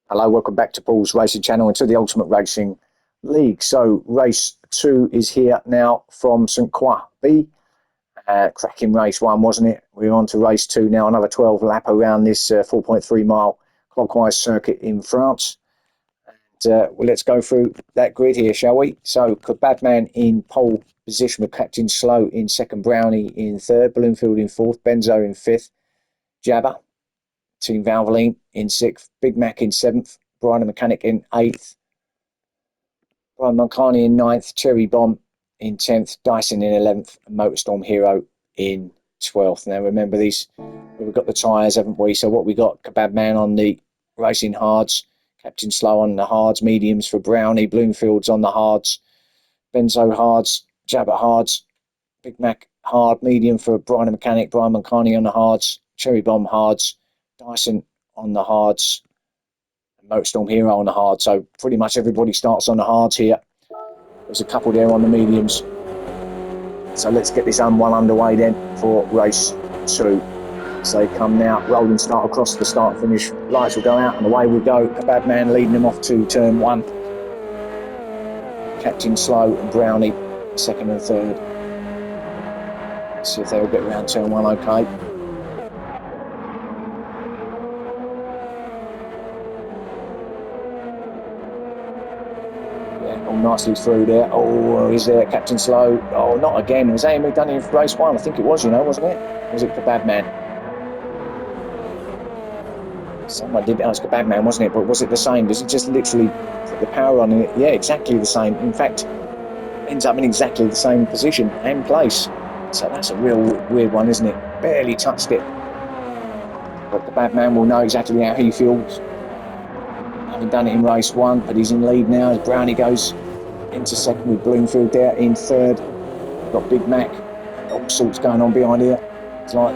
Hello, welcome back to Paul's Racing Channel and to the Ultimate Racing League. So race 2 is here now from St. Croix B. Cracking race 1, wasn't it? We're on to race 2 now, another 12 lap around this 4.3 mile clockwise circuit in France. And well, let's go through that grid here, shall we? So Kebabman in pole position with Captain Slow in second, Brownie in third, Bloomfield in fourth, Benzo in fifth, Jabba Team Valvoline in sixth, Big Mac in seventh, Brian the Mechanic in eighth, Brian Moncani in ninth, Cherry Bomb in 10th, Dyson in 11th, and Motorstorm Hero in 12th. Now remember these, we've got the tyres, haven't we? So what we got, Kebab Man on the racing hards, Captain Slow on the hards, mediums for Brownie, Bloomfields on the hards, Benzo hards, Jabba hards, Big Mac hard, medium for Brian the Mechanic, Brian Moncani on the hards, Cherry Bomb hards, Dyson on the hards, and Motorstorm Hero on the hard. So pretty much everybody starts on the hards here. There's a couple there on the mediums. So let's get this one underway then for race 2. So they come now, rolling start across the start finish. Lights will go out and away we go. Kebab Man leading them off to turn 1. Captain Slow and Brownie second and third. See if they'll get around turn 1 okay. All nicely through there. Oh, is there Captain Slow? Oh, not again. Was that him who done it in race 1? I think it was, you know, wasn't it? Or was it Kebab Man? Someone did. It was Kebab Man, wasn't it? But was it the same? Does it just literally put the power on it? Yeah, exactly the same. In fact, ends up in exactly the same position and place. So that's a real weird one, isn't it? Barely touched it. But Kebab Man will know exactly how he feels. Having done it in race 1, but he's in lead now as Brownie goes into second with Bloomfield there in third. Got Big Mac, all sorts going on behind here. It's like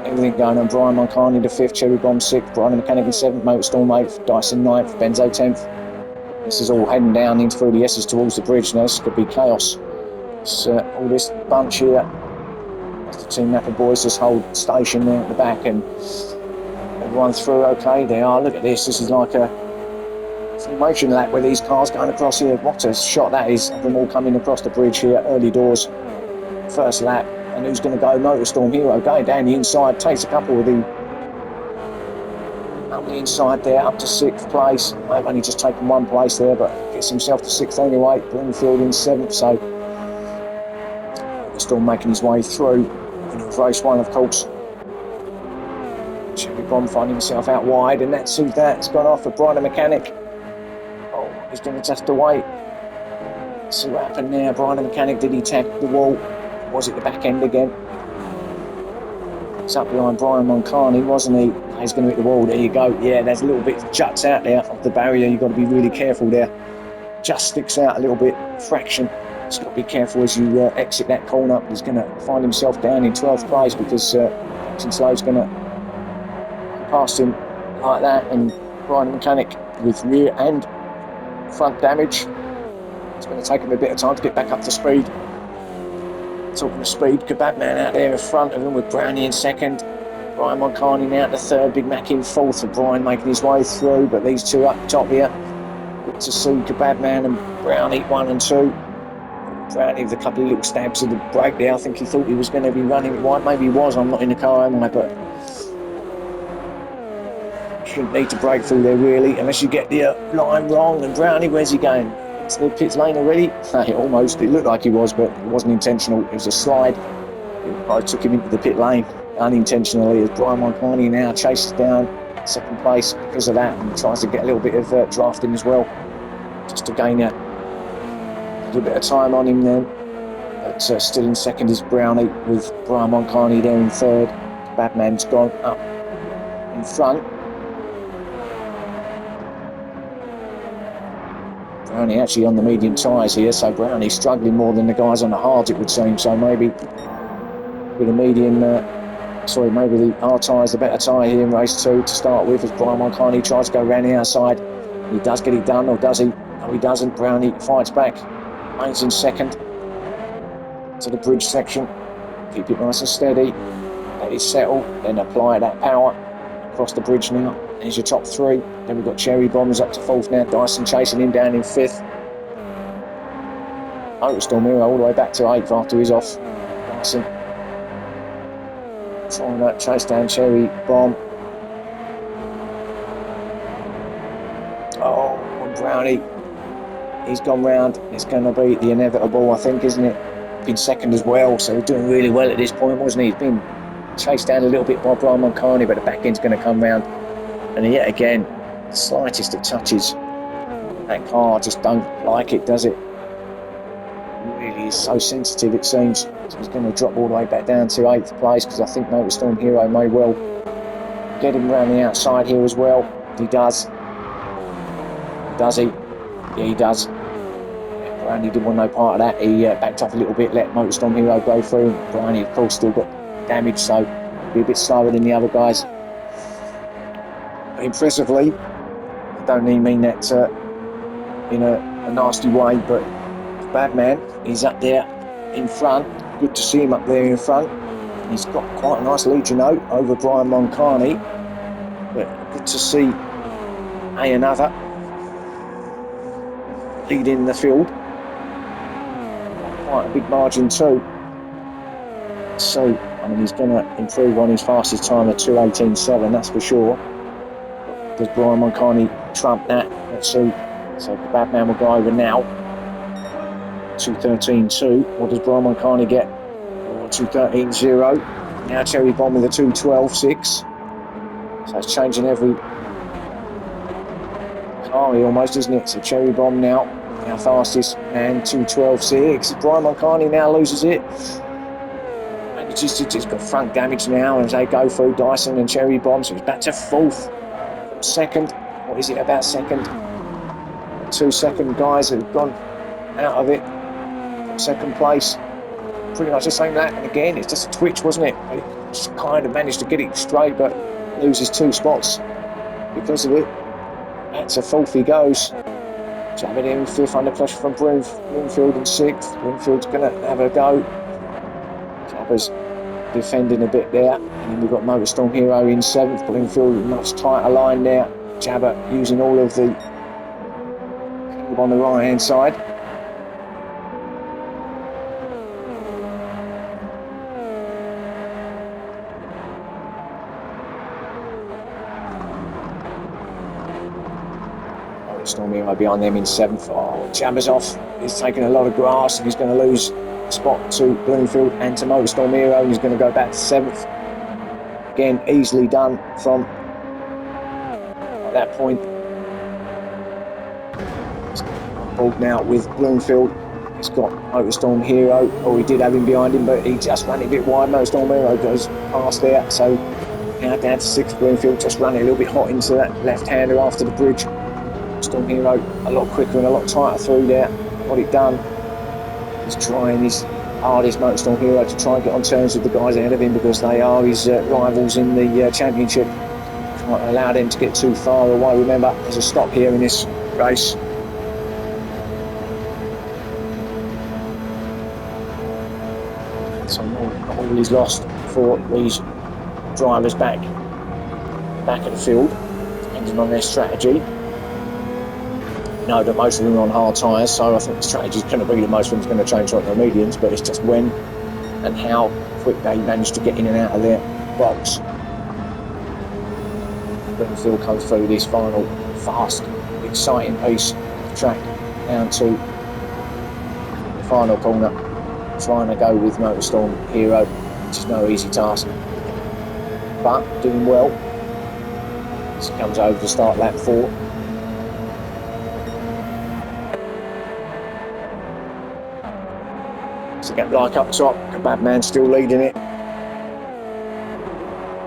everything going on. Brian Moncani to 5th, Cherry Bomb 6th, Brian the Mechanic in 7th, Motorstorm 8th, Dyson 9th, Benzo 10th. This is all heading down into through the S's towards the bridge now. This could be chaos. It's all this bunch here. That's the Team Napa boys just hold station there at the back and everyone through okay. They are. Look at this. This is like a motion lap with these cars going across here. What a shot that is of them all coming across the bridge here, early doors, first lap. And who's going to go? Motorstorm Hero going down the inside, takes a couple of the up the inside there, up to 6th place. They've only just taken 1 place there, but gets himself to 6th anyway. Bloomfield in 7th, so still making his way through. In race 1, of course. Cherry Bomb finding himself out wide, and that's who that's gone off for Brian the Mechanic. He's going to have to wait. See what happened there. Brian the Mechanic, did he tag the wall? Was it the back end again? It's up behind Brian Moncani, wasn't he? He's going to hit the wall. There you go. Yeah, there's a little bit of juts out there of the barrier. You've got to be really careful there. Just sticks out a little bit, fraction. Just got to be careful as you exit that corner. He's going to find himself down in 12th place because Captain Slow's going to pass him like that. And Brian the Mechanic with rear and front damage. It's going to take him a bit of time to get back up to speed. Talking of speed, Kebab Man out there in front of him with Brownie in second, Brian Moncani now to third, Big Mac in fourth, and Brian making his way through. But these two up top here, good to see Kebab Man and Brownie 1 and 2. Brownie with a couple of little stabs of the brake there. I think he thought he was going to be running wide. Maybe he was. I'm not in the car, am I? But shouldn't need to break through there really, unless you get the line wrong. And Brownie, where's he going? Into the pit lane already? Almost. It looked like he was, but it wasn't intentional. It was a slide. I took him into the pit lane unintentionally as Brian Moncani now chases down second place because of that and tries to get a little bit of drafting as well, just to gain a little bit of time on him then. But still in second is Brownie with Brian Moncani there in third. Batman's gone up in front. Brownie actually on the medium tyres here, so Brownie's struggling more than the guys on the hards, it would seem. So maybe with a medium, maybe the hard tyre's the better tyre here in race 2 to start with, as Brian Moncani tries to go around the outside. He does get it done, or does he? No, he doesn't. Brownie fights back. Main's in second to the bridge section. Keep it nice and steady. Let it settle, then apply that power. across the bridge now. There's your top three. Then we've got Cherry Bombers up to fourth now. Dyson chasing him down in fifth. Motorstorm Hero all the way back to eighth after he's off. Dyson trying to chase down Cherry Bomb. Oh, and Brownie. He's gone round. It's going to be the inevitable, I think, isn't it? Been second as well, so he's doing really well at this point, wasn't he? He's been chased down a little bit by Brian Moncani, but the back end's going to come round. And yet again, the slightest of touches. That car just don't like it, does it? It really is so sensitive, it seems. So he's going to drop all the way back down to eighth place, because I think Motorstorm Hero may well get him round the outside here as well. He does. Does he? Yeah, he does. Brownie didn't want no part of that. He backed off a little bit, let Motorstorm Hero go through. Brownie, of course, still got damage, so be a bit slower than the other guys. But impressively, I don't mean that in a nasty way, but Badman is up there in front. Good to see him up there in front. He's got quite a nice lead, you know, over Brian Moncani. But good to see another lead in the field. Quite a big margin too. So, I mean, he's going to improve on his fastest time of 2:18.7, that's for sure. Does Brian Moncani trump that? Let's see. So the Batman will go over now. 2:13.2. What does Brian Moncani get? 2:13.0. Now Cherry Bomb with a 2:12.6. So it's changing every car almost, isn't it? So Cherry Bomb now, our fastest man, 2:12.6. Brian Moncani now loses it. Just got front damage now as they go through Dyson and Cherry Bomb. So he's back to fourth. Second. What is it about second? 2 second guys have gone out of it. Second place. Pretty much the same lap. And again, it's just a twitch, wasn't it? He just kind of managed to get it straight, but loses 2 spots because of it. That's a fourth he goes. Jabbing in fifth under pressure from Bloomfield in sixth. Bloomfield's going to have a go. Jabber's defending a bit there. And then we've got Motorstorm Hero in seventh. Bloomfield much tighter line there. Jabber using all of the on the right hand side. Storm Hero behind them in seventh. Oh, Jabber's off. He's taking a lot of grass and he's going to lose a spot to Bloomfield and to Motorstorm Hero, and he's going to go back to seventh. Again, easily done from that point. He's on board now with Bloomfield. He's got Motorstorm Hero. Oh, he did have him behind him, but he just ran it a bit wide. Motorstorm Hero goes past there, so now down to sixth. Bloomfield just running a little bit hot into that left-hander after the bridge. Storm Hero a lot quicker and a lot tighter through there. Got it done. He's trying his hardest, Motorstorm Hero, to try and get on terms with the guys ahead of him because they are his rivals in the championship. Can't allow them to get too far away. Remember, there's a stop here in this race. So all is lost for these drivers back of the field, depending on their strategy. Know that most of them are on hard tyres, so I think the strategy is going to be that most of them is going to change like the mediums, but it's just when and how quick they manage to get in and out of their box. Bloomfield comes through this final fast, exciting piece of track down to the final corner, trying to go with Motorstorm Hero, which is no easy task, but doing well. This comes over to start lap 4. So get like up top, Badman still leading it.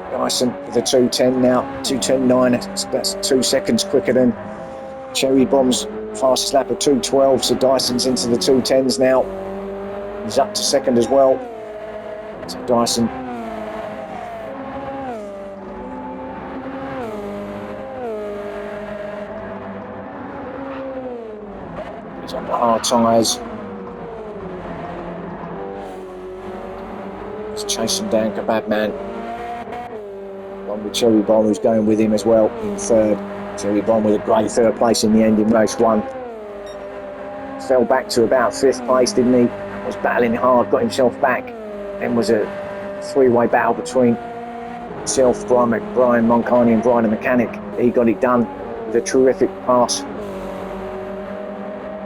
Dyson with a 2:10 now, 2:10.9. That's 2 seconds quicker than Cherry Bomb's fastest lap of 2:12. So Dyson's into the 2:10s now. He's up to second as well. So Dyson. He's on the hard tyres. He's chasing down Badman. with Cherry Bomb, who's going with him as well in third. Cherry Bomb with a great third place in the end in race 1. Fell back to about 5th place, didn't he? Was battling hard, got himself back. Then was a 3-way battle between himself, Brian Moncani and Brian the Mechanic. He got it done with a terrific pass.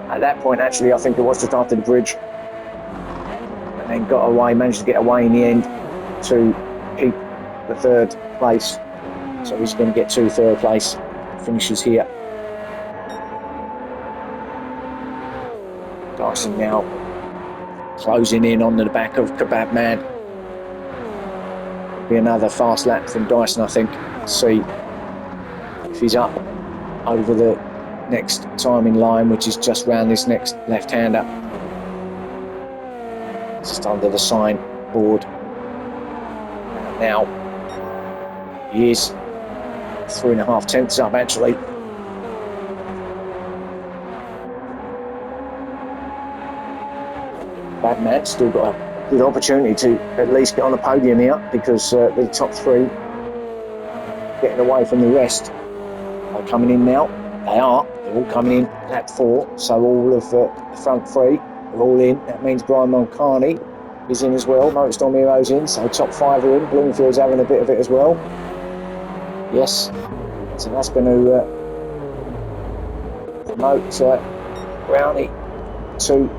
At that point, actually, I think it was just after the bridge. And then got away, managed to get away in the end to keep the 3rd place. So he's going to get 2 3rd place finishes here. Dyson now closing in on the back of Kebab Man. Be another fast lap from Dyson, I think. See if he's up over the next timing line, which is just round this next left-hander. Just under the sign board. And now he is 3.5 tenths up, actually. Bad man, still got a good opportunity to at least get on the podium here, because the top 3 getting away from the rest are coming in now. They're all coming in lap 4, so all of the front 3 are all in. That means Brian Moncani is in as well. Motorstorm Hero's in, so top 5 are in. Bloomfield's having a bit of it as well. Yes, so that's going to promote Brownie to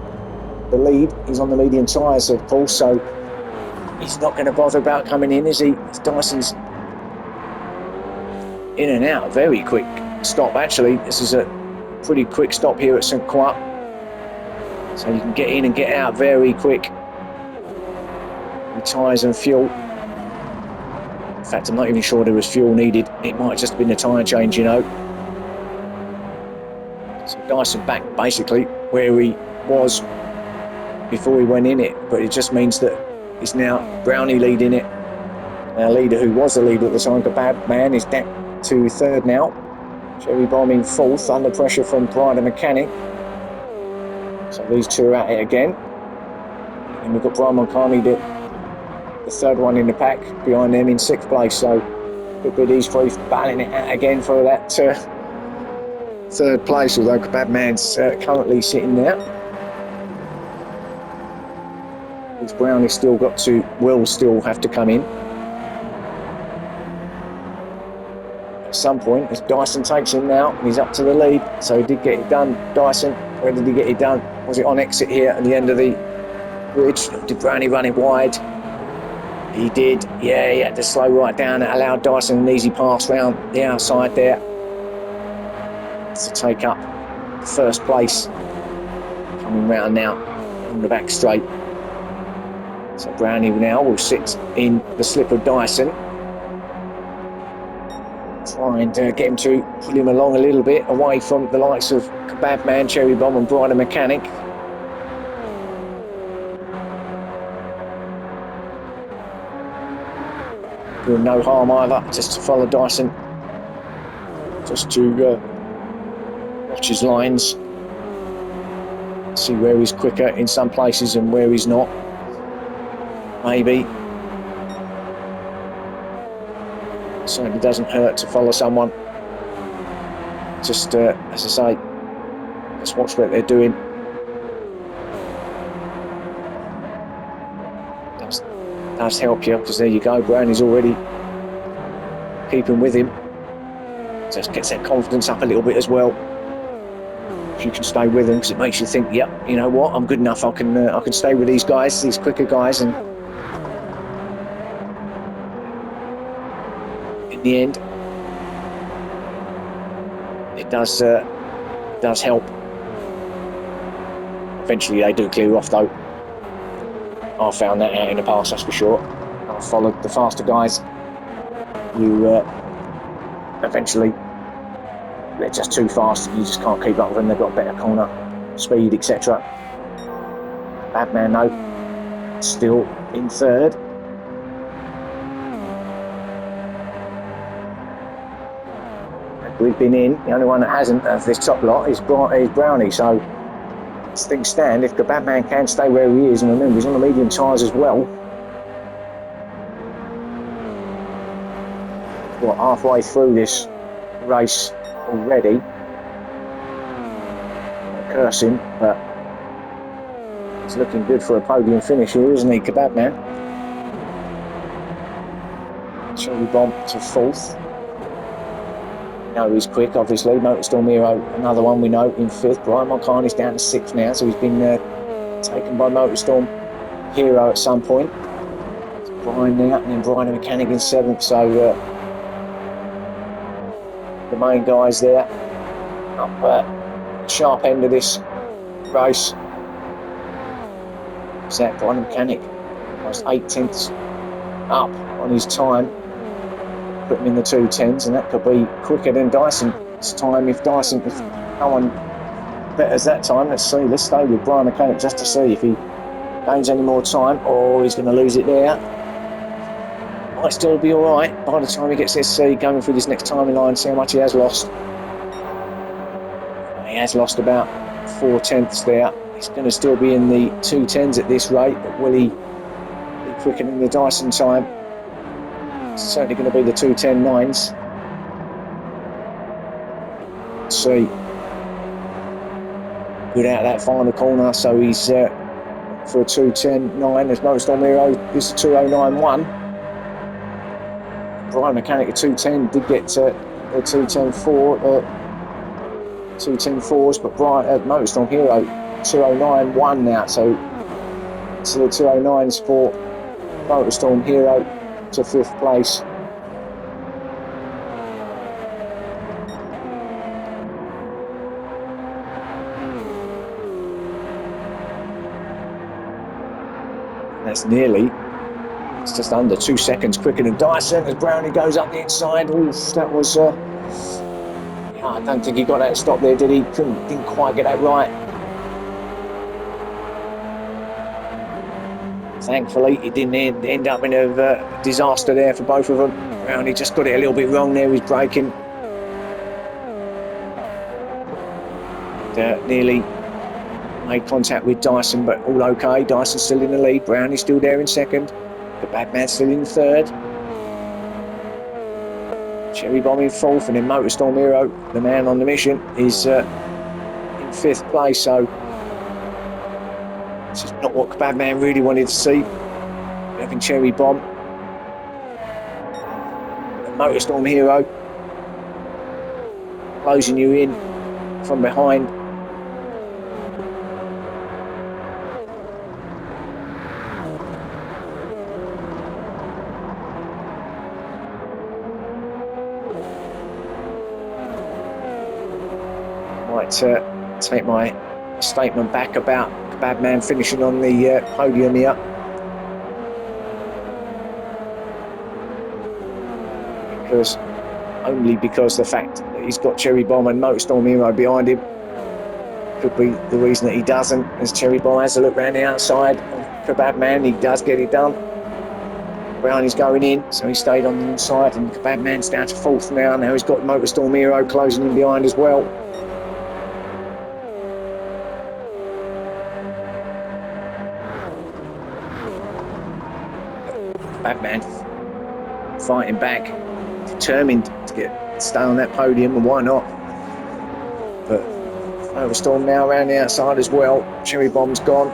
the lead. He's on the medium tyres, of course, so he's not going to bother about coming in, is he? Dyson's in and out. Very quick stop, actually. This is a pretty quick stop here at St. Croix, so you can get in and get out very quick with tyres and fuel. In fact, I'm not even sure there was fuel needed. It might just have been a tyre change, you know. So Dyson back basically where he was before he went in it, but it just means that it's now Brownie leading it. Our leader, who was the leader at the time, Kebab Man, is down to 3rd now. Cherry Bomb in 4th, under pressure from Brian the Mechanic. So these 2 are at it again. And we've got Brian Moncani, the 3rd one in the pack, behind them in 6th place. So good bit these 3 battling it out again for that 3rd place, although Kebab Man's currently sitting there. Brown is still got to, will still have to come in at some point, as Dyson takes him now. He's up to the lead, so he did get it done. Dyson, where did he get it done? Was it on exit here at the end of the bridge? Did Brownie run it wide? He did, yeah, he had to slow right down. It allowed Dyson an easy pass round the outside there to take up 1st place. Coming round now on the back straight. So Brownie now will sit in the slip of Dyson, trying to get him to pull him along a little bit away from the likes of Kebab Man, Cherry Bomb and Brian the Mechanic. Doing no harm either, just to follow Dyson, just to watch his lines, see where he's quicker in some places and where he's not. Maybe. Certainly doesn't hurt to follow someone. Just, as I say, just watch what they're doing. Does help you, because there you go, Brownie's already keeping with him. Just gets that confidence up a little bit as well. If you can stay with them, because it makes you think, yep, you know what, I'm good enough. I can stay with these guys, these quicker guys, and in the end, it does help. Eventually, they do clear off, though. I found that out in the past, that's for sure. I followed the faster guys who eventually they're just too fast. You just can't keep up with them. They've got better corner speed, etc. Batman, though, still in 3rd. We've been in. The only one that hasn't of this top lot is Brownie. So as things stand, if the Batman can stay where he is, and remember he's on the medium tyres as well, We're halfway through this race already. I'll curse him, but he's looking good for a podium finish here, isn't he, Kebab Man? Cherry Bomb to 4th. We know he's quick, obviously. Motorstorm Hero, another one we know, in 5th. Brian Mulcahy's down to 6th now, so he's been taken by Motorstorm Hero at some point. It's Brian now, and then Brian the Mechanic in 7th, so the main guys there up sharp end of this race. Zach Brian the Mechanic, almost 8/10 up on his time. Put him in the 2:10s, and that could be quicker than Dyson's time if no one betters that time. Let's see, let's stay with Brian Mechanic just to see if he gains any more time. Oh, he's going to lose it there. Might still be alright by the time he gets SC going through this next timing line, see how much he has lost. He has lost about 4/10 there. He's going to still be in the 2:10s at this rate, but will he be quicker than the Dyson time? It's certainly going to be the 2:10.9s. Let's see. Good out of that final corner, so he's for a 2:10.9 as Motorstorm Hero. This is 2:09.1. Brian Mechanic at 2:10 did get a 2:10.4, 2:10.4s, but Motorstorm Hero 2:09.1 now, so the 2:09s for Motorstorm Hero to 5th place. That's nearly, it's just under 2 seconds quicker than Dyson as Brownie goes up the inside. Oof, that was, yeah, I don't think he got that stop there, did he? Didn't quite get that right. Thankfully, he didn't end up in a disaster there for both of them. Brownie just got it a little bit wrong there with braking. Nearly made contact with Dyson, but all okay. Dyson's still in the lead. Brownie's still there in 2nd. The bad man's still in 3rd. Cherry Bomb in 4th, and then Motorstorm Hero, the man on the mission, is in 5th place. So this is not what Kebab Man really wanted to see. Having Cherry Bomb and Motorstorm Hero closing you in from behind. Might take my statement back about Kebab Man finishing on the podium here. Only because the fact that he's got Cherry Bomb and Motorstorm Hero behind him could be the reason that he doesn't. As Cherry Bomb has a look around the outside of Kebab Man, he does get it done. Brownie's going in, so he stayed on the inside, and Kebab Man's down to 4th now. Now he's got Motorstorm Hero closing in behind as well. Batman fighting back, determined to stay on that podium, and why not? But Motorstorm now around the outside as well. Cherry Bomb's gone.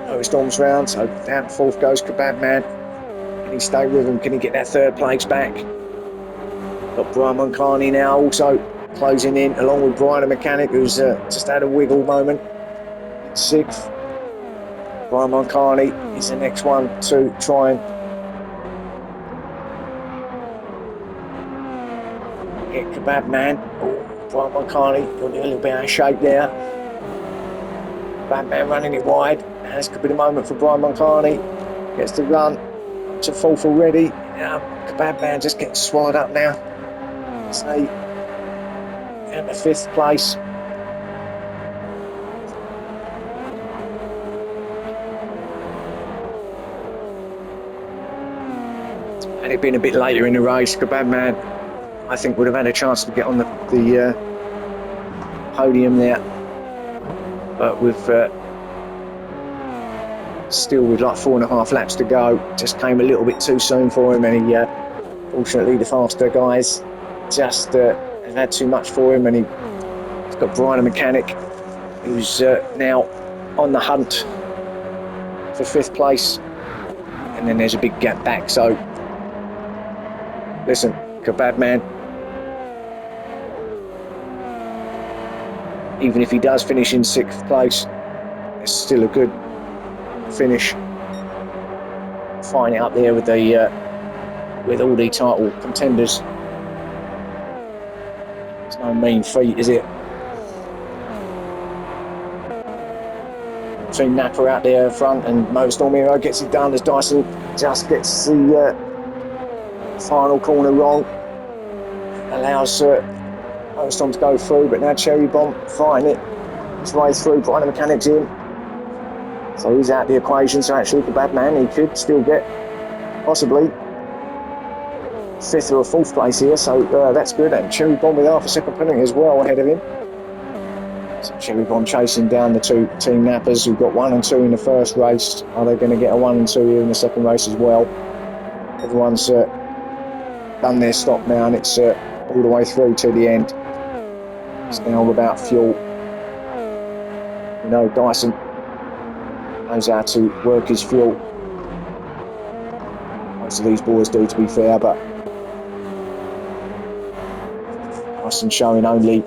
Motorstorm's round, so down to 4th goes Kebab Man. Can he stay with him? Can he get that 3rd place back? Got Brian Mulcahy now also closing in, along with Brian the Mechanic, who's just had a wiggle moment. 6th. Brian Mulcahy is the next one to try and get Kebab Man. Brian Mulcahy got a little bit out of shape there. Kebab Man running it wide. And this could be the moment for Brian Mulcahy. Gets the run to 4th already. Kebab Man just getting swallowed up now. Say, down to 5th place. Had it been a bit later in the race, Kebab Man, I think, would have had a chance to get on the podium there, but with still with like 4.5 laps to go, just came a little bit too soon for him, and he Fortunately, the faster guys just have had too much for him, and he's got Brian, a mechanic, who's now on the hunt for 5th place. And then there's a big gap back. So, listen, Kebab Man, even if he does finish in 6th place, it's still a good finish. Find it up there with all the title contenders. It's no mean feat, is it? Team Napa out there front, and Motorstorm Hero gets it done as Dyson just gets the final corner wrong. Allows Motorstorm to go through, but now Cherry Bomb fighting it his way through, putting the mechanics in. So he's out the equation, so actually the bad man, he could still get possibly 5th or 4th place here, so that's good. And Cherry Bomb with half a second penalty as well ahead of him. So Cherry Bomb chasing down the 2 Team Nappers who got 1 and 2 in the first race. Are they going to get a 1 and 2 here in the second race as well? Everyone's done their stop now, and it's all the way through to the end. It's now all about fuel. You know, Dyson knows how to work his fuel. Most of these boys do, to be fair, but Dyson showing only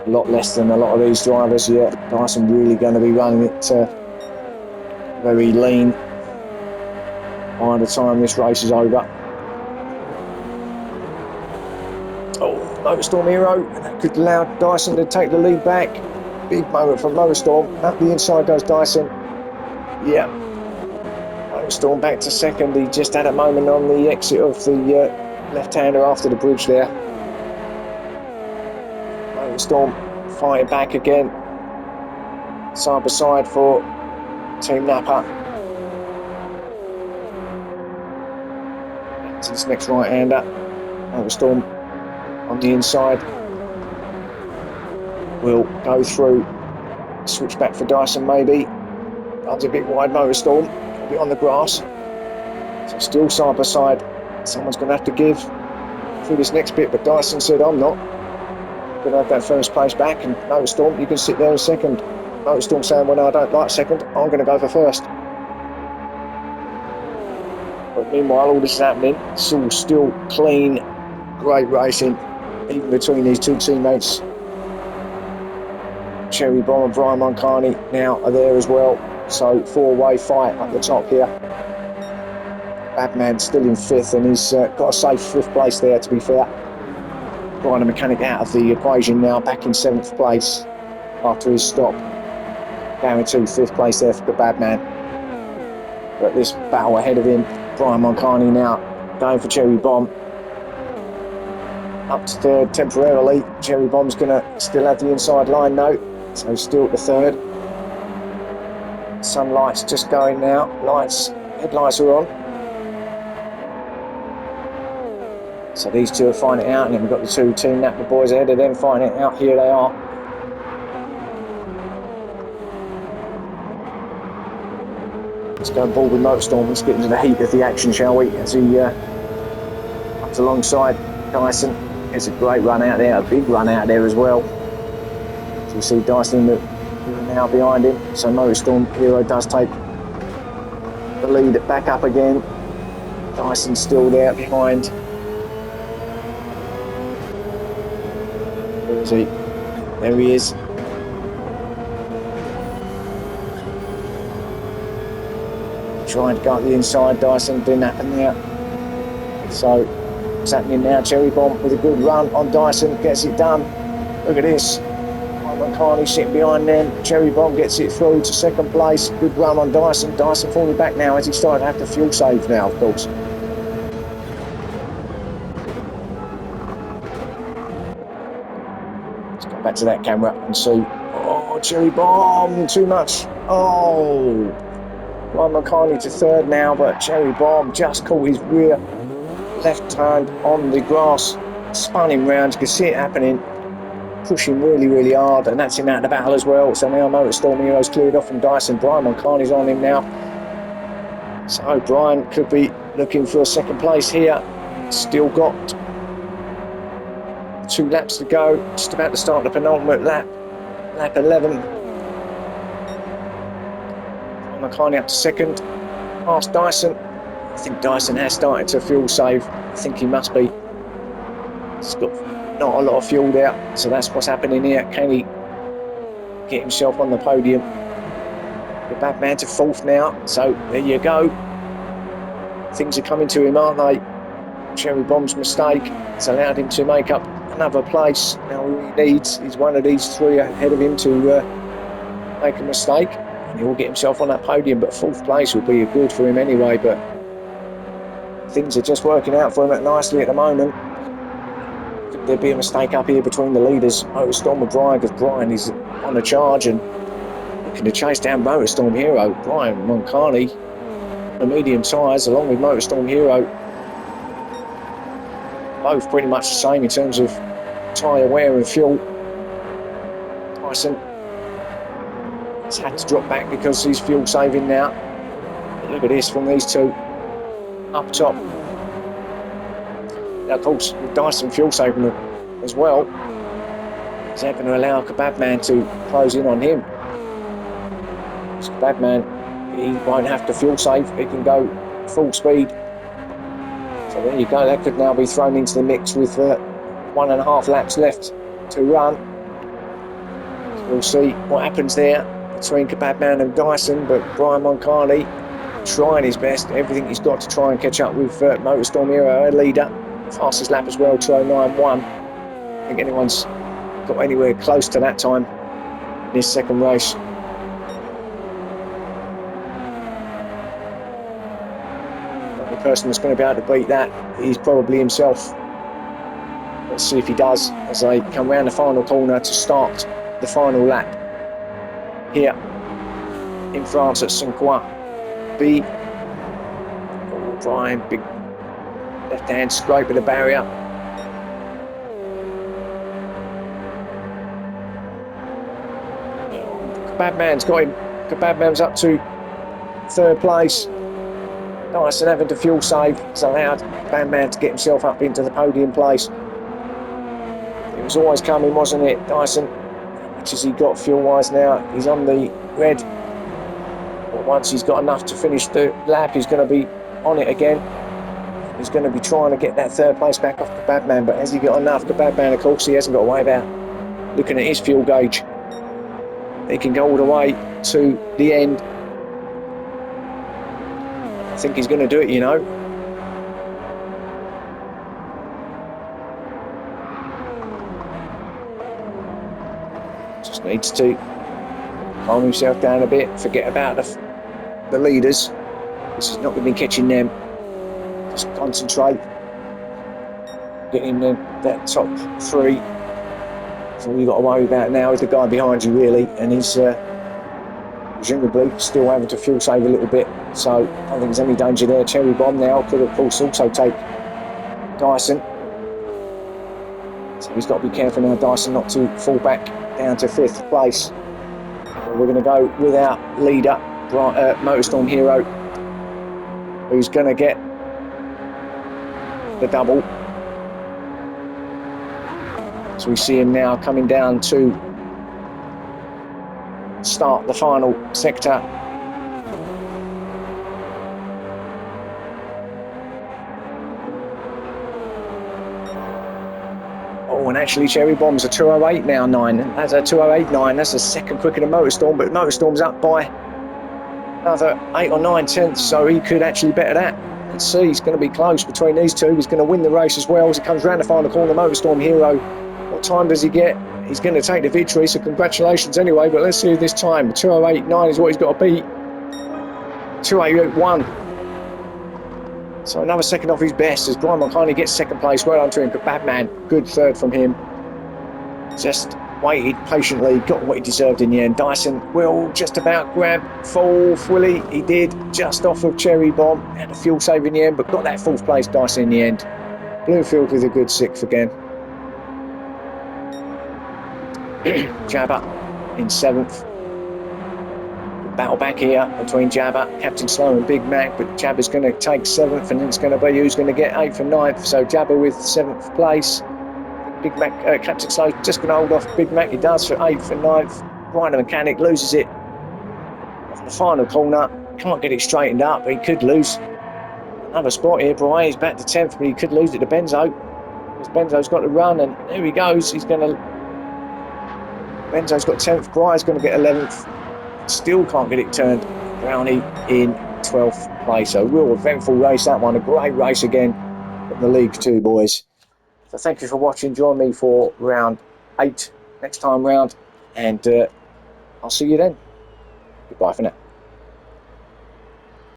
a lot less than a lot of these drivers. Yeah, Dyson really going to be running it very lean by the time this race is over. Oh, Motorstorm Hero, and that could allow Dyson to take the lead back. Big moment from Motorstorm. Up the inside goes Dyson. Yeah, Motorstorm back to 2nd. He just had a moment on the exit of the left-hander after the bridge there. Motorstorm fighting back again, side by side for Team Napa. To this next right-hander, Motorstorm on the inside will go through, switch back for Dyson maybe. Runs a bit wide, Motorstorm, a bit on the grass. So still side by side. Someone's going to have to give through this next bit, but Dyson said, I'm not going to have that 1st place back, and Motorstorm, you can sit there in 2nd. Motorstorm saying, well, no, I don't like 2nd, I'm going to go for 1st. But meanwhile, all this is happening. It's all still clean, great racing, even between these 2 teammates. Cherry Bomb and Brian Moncani now are there as well. So 4-way fight up the top here. Batman still in 5th, and he's got a safe 5th place there, to be fair. Brian the mechanic out of the equation now, back in 7th place after his stop. Guaranteed 5th place there for the Batman. But this battle ahead of him, Brian Moncani now going for Cherry Bomb. Up to 3rd temporarily. Cherry Bomb's going to still have the inside line though, so still at the 3rd. Sunlight's just going now. Headlights are on. So these 2 are finding it out, and then we've got the 2 Team Napa boys ahead of them finding it out. Here they are. Let's go and ball with Motorstorm. Let's get into the heat of the action, shall we? As he comes alongside Dyson. It's a great run out there, a big run out there as well. So you see Dyson now behind him. So Motorstorm Hero does take the lead back up again. Dyson's still there behind. Where is he? There he is. Trying to go up the inside, Dyson, didn't happen there. So what's happening now? Cherry Bomb with a good run on Dyson, gets it done. Look at this. Moncani sitting behind them. Cherry Bomb gets it through to 2nd place. Good run on Dyson. Dyson falling back now as he started to have to fuel save now, of course. Let's go back to that camera and see. Oh, Cherry Bomb, too much. Oh, Brian Moncani to 3rd now, but Cherry Bomb just caught his rear left hand on the grass, spun him round. You can see it happening, pushing really, really hard, and that's him out of the battle as well. So now Motorstorm Hero's cleared off from Dyson. Brian Moncani's on him now. So Brian could be looking for a second place here. Still got 2 laps to go. Just about to start the penultimate lap. Lap 11. McCartney up to second. Past Dyson. I think Dyson has started to fuel save. I think he must be. He's got not a lot of fuel there, so that's what's happening here. Can he get himself on the podium? The bad man to fourth now, so there you go. Things are coming to him, aren't they? Cherry Bomb's mistake has allowed him to make up another place. Now all he needs is one of these 3 ahead of him to make a mistake, and he will get himself on that podium. But 4th place will be good for him anyway. But things are just working out for him nicely at the moment. Could there be a mistake up here between the leaders? Motorstorm and Brian, because Brian is on a charge and looking to chase down Motorstorm Hero. Brian Moncani, the medium tyres, along with Motorstorm Hero, both pretty much the same in terms of tyre wear and fuel. Dyson has had to drop back because he's fuel saving now. But look at this from these two up top. Now, of course, with Dyson fuel saving as well, is that going to allow Kebabman to close in on him? Kebabman, he won't have to fuel save, he can go full speed. So there you go, that could now be thrown into the mix with 1.5 laps left to run. So we'll see what happens there between Kebabman and Dyson, but Brian Moncani trying his best, everything he's got to try and catch up with Motorstorm Hero, a leader. Fastest lap as well, 2:09.1. I don't think anyone's got anywhere close to that time in this second race. The only person that's going to be able to beat that is probably himself. Let's see if he does as they come round the final corner to start the final lap here in France at Croix. Brian, big left hand scrape of the barrier. Kebabman's got him. Kebabman's up to 3rd place. Dyson having to fuel save has allowed Kebabman to get himself up into the podium place. It was always coming, wasn't it? Dyson, how much has he got fuel wise now? He's on the red. But once he's got enough to finish the lap, he's going to be on it again. He's going to be trying to get that 3rd place back off Kebabman, but has he got enough? Kebabman, of course, he hasn't got a way about looking at his fuel gauge. He can go all the way to the end. I think he's going to do it, you know. Just needs to calm himself down a bit, forget about the leaders. This is not going to be catching them. Just concentrate, getting that top 3. So all you've got to worry about now is the guy behind you, really, and he's presumably still having to fuel save a little bit. So I don't think there's any danger there. Cherry Bomb now could, of course, also take Dyson. So he's got to be careful now, Dyson, not to fall back down to 5th place. We're going to go with our leader, Motorstorm Hero, who's going to get the double. So we see him now coming down to start the final sector. Oh, and actually Cherry Bomb's a 2:08 now, 9. That's a 2:08.9. That's a second quicker than Motorstorm, but Motorstorm's up by another 8 or 9 tenths, so he could actually better that. Let's see, he's going to be close between these two. He's going to win the race as well as he comes round the final corner. Motorstorm Hero, what time does he get? He's going to take the victory, so congratulations anyway. But let's see this time. 2:08.9 is what he's got to beat. 2:08.1. So another second off his best as Brian McCartney gets 2nd place. Well done to him. Kebabman, good 3rd from him. Just waited patiently, got what he deserved in the end. Dyson will just about grab 4th, will he? He did, just off of Cherry Bomb. Had a fuel save in the end, but got that 4th place Dyson in the end. Bluefield with a good 6th again. Jabba in 7th. Battle back here between Jabba, Captain Slow and Big Mac, but Jabba's going to take 7th, and then it's going to be who's going to get 8th and 9th. So Jabba with 7th place. Big Mac, Captain Slow just going to hold off Big Mac. He does for 8th and 9th. Brian the Mechanic loses it on the final corner. Can't get it straightened up, but he could lose another spot here. Brian is back to 10th, but he could lose it to Benzo. Because Benzo's got to run, and there he goes. Benzo's got 10th. Brian's going to get 11th. Still can't get it turned. Brownie in 12th place. So real eventful race, that one. A great race again from the League 2 boys. So thank you for watching. Join me for round 8 next time round, and I'll see you then. Goodbye for now.